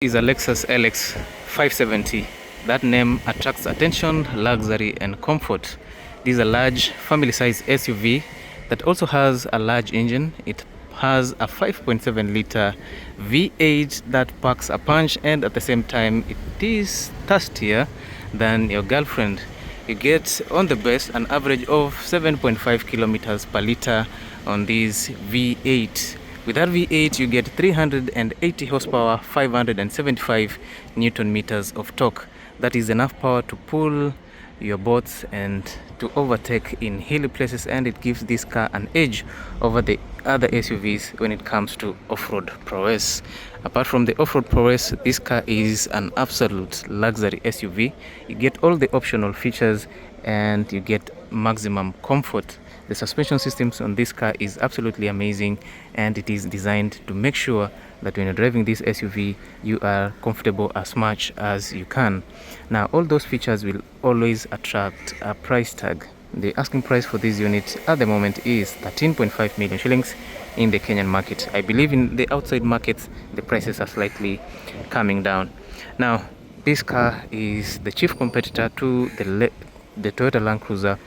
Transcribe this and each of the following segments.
Is a Lexus Lx570. That name attracts attention, luxury and comfort. This is a large family-sized SUV that also has a large engine. It has a 5.7 liter V8 that packs a punch, and at the same time it is thirstier than your girlfriend. You get on the best an average of 7.5 kilometers per liter on this V8. With that V8, you get 380 horsepower, 575 Newton meters of torque. That is enough power to pull your boats and to overtake in hilly places, and it gives this car an edge over the other SUVs when it comes to off-road prowess. Apart from the off-road prowess, this car is an absolute luxury SUV. You get all the optional features and you get maximum comfort. The suspension systems on this car is absolutely amazing, and it is designed to make sure that when you're driving this SUV, you are comfortable as much as you can. Now, all those features will always attract a price tag. The asking price for this unit at the moment is 13.5 million shillings in the Kenyan market. I believe in the outside markets, the prices are slightly coming down. Now, this car is the chief competitor to the Toyota Landcruiser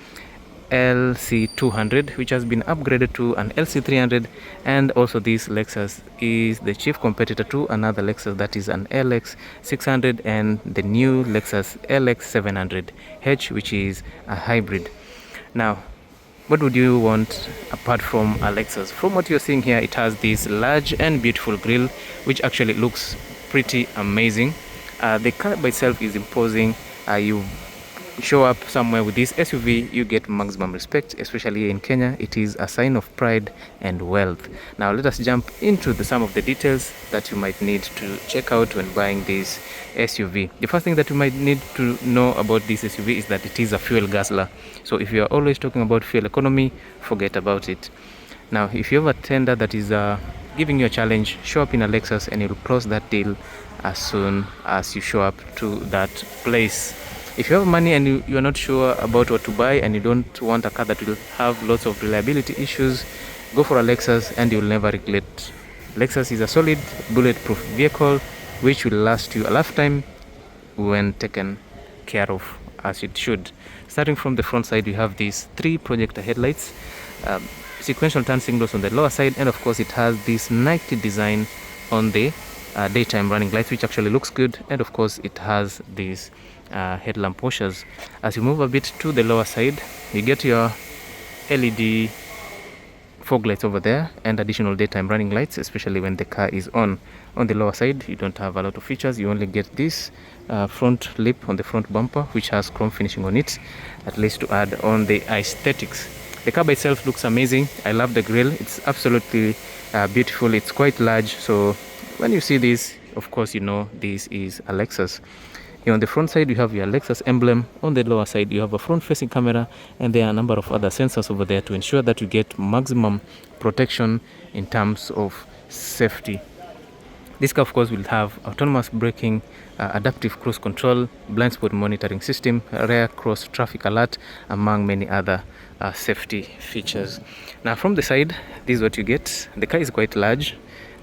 LC200, which has been upgraded to an LC300, and also this Lexus is the chief competitor to another Lexus that is an Lx670 and the new Lexus Lx570H, which is a hybrid. Now, what would you want apart from a Lexus? From what you're seeing here, it has this large and beautiful grille, which actually looks pretty amazing. The car by itself is imposing. You show up somewhere with this SUV, you get maximum respect, especially in Kenya. It is a sign of pride and wealth. Now let us jump into some of the details that you might need to check out when buying this SUV. The first thing that you might need to know about this SUV is that it is a fuel guzzler. So if you are always talking about fuel economy, forget about it. Now, if you have a tender that is giving you a challenge, show up in a Lexus and you'll close that deal as soon as you show up to that place. If you have money and you are not sure about what to buy and you don't want a car that will have lots of reliability issues, go for a Lexus and you'll never regret. Lexus is a solid bulletproof vehicle which will last you a lifetime when taken care of as it should. Starting from the front side, you have these 3 projector headlights, sequential turn signals on the lower side, and of course it has this Nike design on the daytime running lights, which actually looks good, and of course it has these headlamp washers. As you move a bit to the lower side, you get your LED fog lights over there and additional daytime running lights, especially when the car is on. On the lower side, you don't have a lot of features. You only get this front lip on the front bumper, which has chrome finishing on it, at least to add on the aesthetics. The car by itself looks amazing. I love the grille. It's absolutely beautiful. It's quite large, so when you see this, of course you know this is a Lexus. On the front side, you have your Lexus emblem. On the lower side, you have a front-facing camera, and there are a number of other sensors over there to ensure that you get maximum protection in terms of safety. This car, of course, will have autonomous braking, adaptive cruise control, blind spot monitoring system, rear cross traffic alert, among many other safety features. Now, from the side, this is what you get. The car is quite large.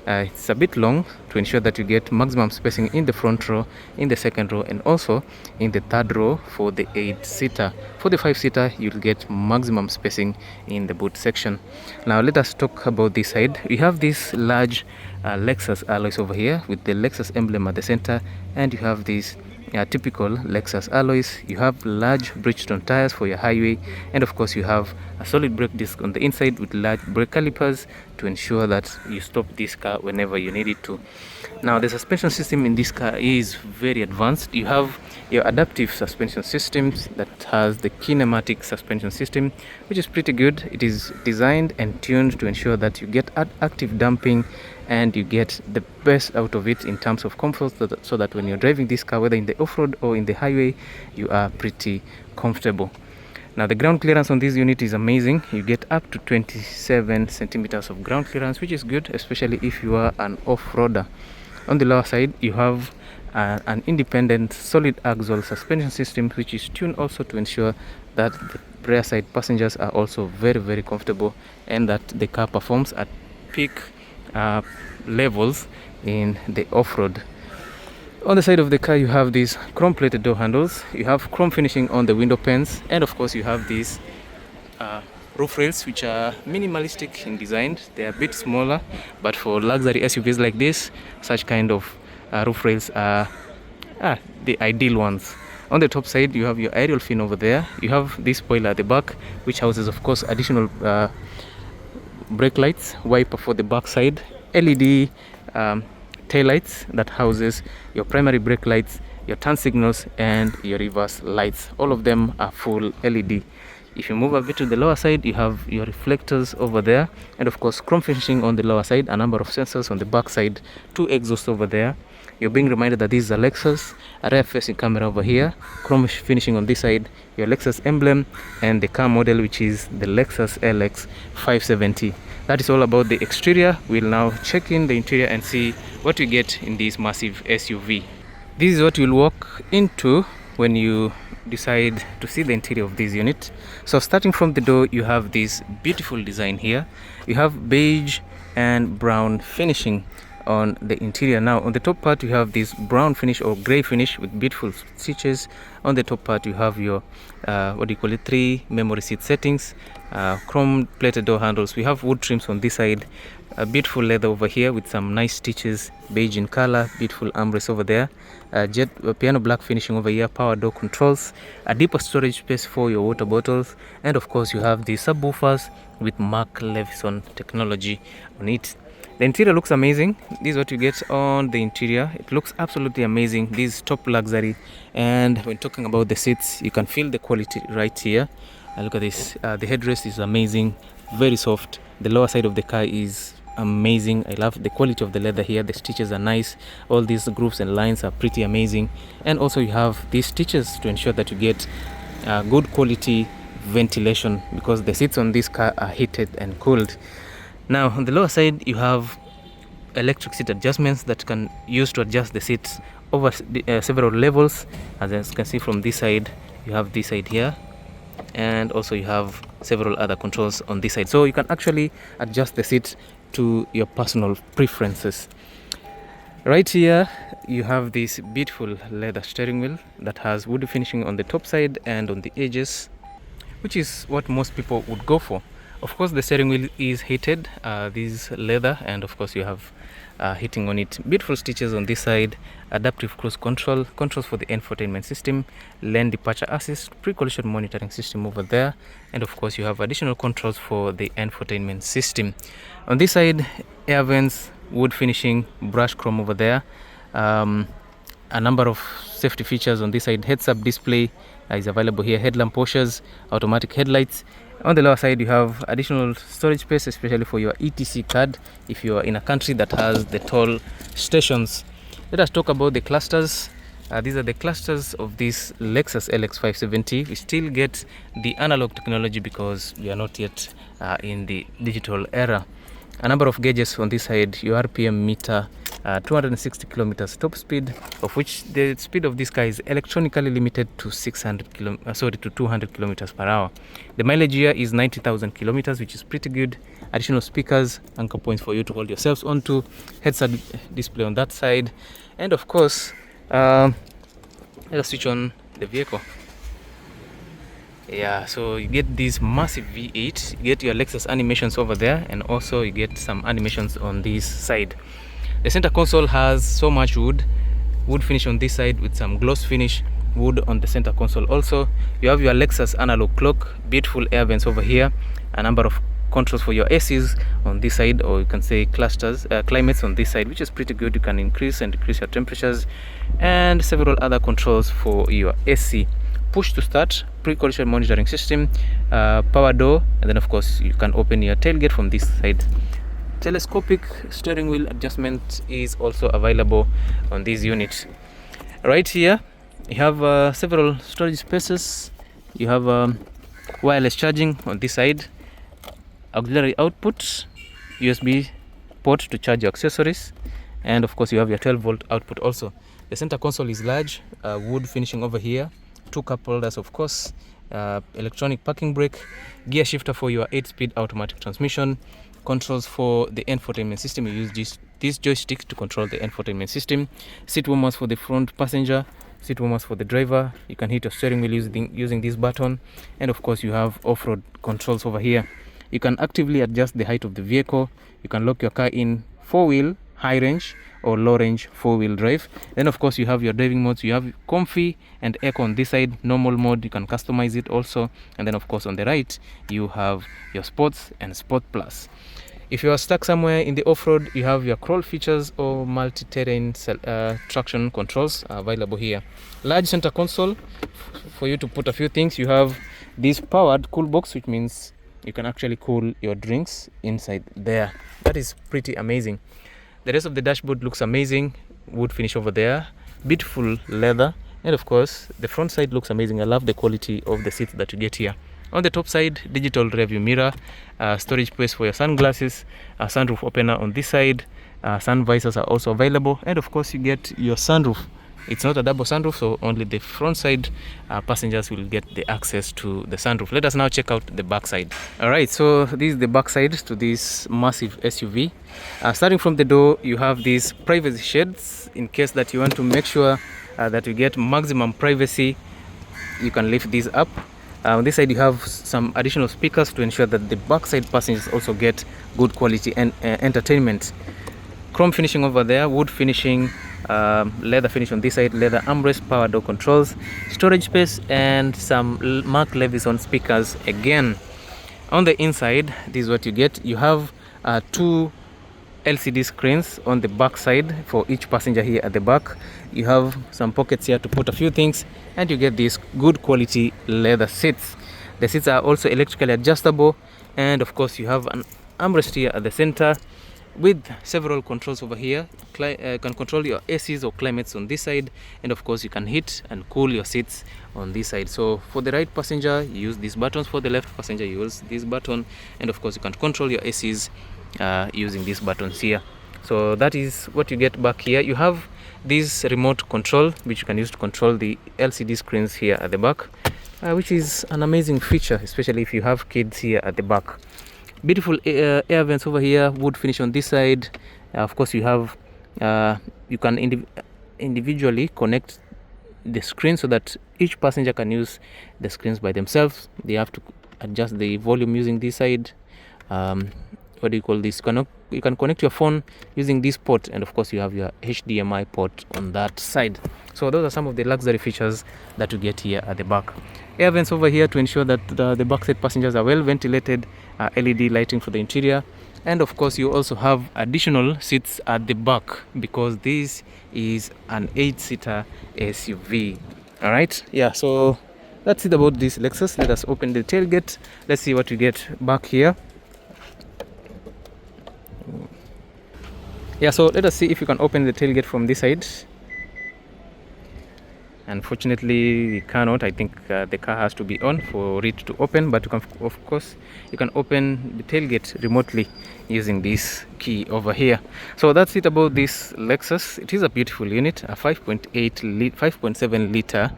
It's a bit long to ensure that you get maximum spacing in the front row, in the second row, and also in the third row for the 8-seater. For the 5-seater, you'll get maximum spacing in the boot section. Now let us talk about this side. We have this large Lexus alloys over here with the Lexus emblem at the center, and you have these typical Lexus alloys. You have large Bridgestone tires for your highway, and of course you have a solid brake disc on the inside with large brake calipers to ensure that you stop this car whenever you need it to. Now, the suspension system in this car is very advanced. You have your adaptive suspension systems that has the kinematic suspension system, which is pretty good. It is designed and tuned to ensure that you get active damping and you get the best out of it in terms of comfort, so that when you're driving this car, whether in the off-road or in the highway, you are pretty comfortable. Now, the ground clearance on this unit is amazing. You get up to 27 centimeters of ground clearance, which is good, especially if you are an off-roader. On the lower side, you have an independent solid axle suspension system, which is tuned also to ensure that the rear side passengers are also very, very comfortable, and that the car performs at peak levels in the off-road On the side of the car, you have these chrome plated door handles, you have chrome finishing on the window panes, and of course you have these roof rails, which are minimalistic in design. They are a bit smaller, but for luxury SUVs like this, such kind of roof rails are the ideal ones. On the top side, you have your aerial fin over there. You have this spoiler at the back, which houses of course additional brake lights, wiper for the back side, LED tail lights that houses your primary brake lights, your turn signals, and your reverse lights. All of them are full LED. If you move a bit to the lower side, you have your reflectors over there, and of course chrome finishing on the lower side, a number of sensors on the back side, 2 exhausts over there. You're being reminded that this is a Lexus, a rear facing camera over here, chrome finishing on this side, your Lexus emblem, and the car model, which is the Lexus Lx570. That is all about the exterior. We'll now check in the interior and see what you get in this massive SUV. This is what you'll walk into when you decide to see the interior of this unit. So starting from the door, you have this beautiful design here. You have beige and brown finishing on the interior. Now on the top part, you have this brown finish or gray finish with beautiful stitches. On the top part, you have your 3 memory seat settings, chrome plated door handles. We have wood trims on this side, a beautiful leather over here with some nice stitches, beige in color, beautiful armrests over there, jet piano black finishing over here, power door controls, a deeper storage space for your water bottles, and of course you have the subwoofers with Mark Levison technology on it. The interior looks amazing. This is what you get on the interior. It looks absolutely amazing. This is top luxury, and when talking about the seats, you can feel the quality right here. Look at this. The headrest is amazing, very soft. The lower side of the car is amazing. I love the quality of the leather here. The stitches are nice. All these grooves and lines are pretty amazing, and also you have these stitches to ensure that you get good quality ventilation, because the seats on this car are heated and cooled. Now on the lower side, you have electric seat adjustments that can use to adjust the seats over several levels. As you can see from this side, you have this side here, and also you have several other controls on this side, so you can actually adjust the seat to your personal preferences. Right here you have this beautiful leather steering wheel that has wood finishing on the top side and on the edges, which is what most people would go for. Of course the steering wheel is heated, this leather, and of course you have heating on it. Beautiful stitches on this side, adaptive cruise control, controls for the infotainment system, lane departure assist, pre-collision monitoring system over there, and of course you have additional controls for the infotainment system. On this side, air vents, wood finishing, brush chrome over there, a number of safety features on this side. Heads-up display is available here, headlamp washers, automatic headlights. On the lower side, you have additional storage space, especially for your ETC card if you are in a country that has the toll stations. Let us talk about the clusters. These are the clusters of this Lexus Lx570. We still get the analog technology because we are not yet in the digital era. A number of gauges on this side, your RPM meter, 260 kilometers top speed, of which the speed of this car is electronically limited to 200 kilometers per hour. The mileage here is 90,000 kilometers, which is pretty good. Additional speakers, anchor points for you to hold yourselves onto, heads-up display on that side, and of course, let us switch on the vehicle. Yeah, so you get this massive V8, you get your Lexus animations over there, and also you get some animations on this side. The center console has so much wood finish on this side with some gloss finish wood on the center console. Also you have your Lexus analog clock, beautiful air vents over here, a number of controls for your ACs on this side, or you can say clusters, climates on this side, which is pretty good. You can increase and decrease your temperatures, and several other controls for your AC. Push to start, pre-collision monitoring system, power door, and then of course you can open your tailgate from this side. Telescopic steering wheel adjustment is also available on this unit. Right here you have several storage spaces. You have wireless charging on this side, auxiliary output, USB port to charge your accessories, and of course you have your 12-volt output also. The center console is large, wood finishing over here, 2 cup holders of course, electronic parking brake, gear shifter for your 8-speed automatic transmission, controls for the infotainment system. You use this joystick to control the infotainment system, seat warmers for the front passenger, seat warmers for the driver. You can hit your steering wheel using this button, and of course you have off-road controls over here. You can actively adjust the height of the vehicle. You can lock your car in 4-wheel, high range, or low range 4-wheel drive. Then of course you have your driving modes. You have comfy and eco on this side, normal mode, you can customize it also. And then of course on the right you have your sports and sport plus. If you are stuck somewhere in the off-road, you have your crawl features or multi-terrain traction controls available here. Large center console for you to put a few things. You have this powered cool box, which means you can actually cool your drinks inside there. That is pretty amazing. The rest of the dashboard looks amazing. Wood finish over there, beautiful leather, and of course the front side looks amazing. I love the quality of the seats that you get here. On the top side, digital rearview mirror, storage space for your sunglasses, a sunroof opener on this side, sun visors are also available, and of course you get your sunroof. It's not a double sunroof, so only the front side passengers will get the access to the sunroof. Let us now check out the back side. All right, so this is the back side to this massive SUV. Starting from the door, you have these privacy shades in case that you want to make sure that you get maximum privacy. You can lift these up. On this side you have some additional speakers to ensure that the backside passengers also get good quality and entertainment. Chrome finishing over there, wood finishing, leather finish on this side, leather armrest, power door controls, storage space, and some Mark Levinson speakers again. On the inside, this is what you get. You have 2 LCD screens on the back side for each passenger here at the back. You have some pockets here to put a few things, and you get these good quality leather seats. The seats are also electrically adjustable, and of course you have an armrest here at the center with several controls over here. You can control your ACs or climates on this side, and of course you can heat and cool your seats on this side. So for the right passenger you use these buttons, for the left passenger you use this button, and of course you can control your ACs using these buttons here. So that is what you get back here. You have this remote control which you can use to control the LCD screens here at the back, which is an amazing feature, especially if you have kids here at the back. Beautiful air vents over here, wood finish on this side. Of course you have you can individually connect the screen so that each passenger can use the screens by themselves. They have to adjust the volume using this side. What do you call this? You can connect your phone using this port, and of course you have your HDMI port on that side. So those are some of the luxury features that you get here at the back. Air vents over here to ensure that the backside passengers are well ventilated, LED lighting for the interior, and of course you also have additional seats at the back because this is an 8-seater SUV. All right, yeah, so that's it about this Lexus. Let us open the tailgate. Let's see what we get back here. Yeah, so let us see if you can open the tailgate from this side. Unfortunately we cannot. I think the car has to be on for it to open, but you can, of course you can open the tailgate remotely using this key over here. So that's it about this Lexus. It is a beautiful unit, a 5.7 liter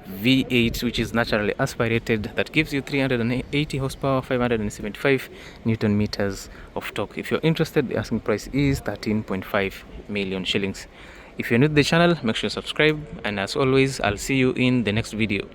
V8 which is naturally aspirated, that gives you 380 horsepower, 575 Newton meters of torque. If you're interested, the asking price is 13.5 million shillings. If you're new to the channel, make sure you subscribe, and as always I'll see you in the next video.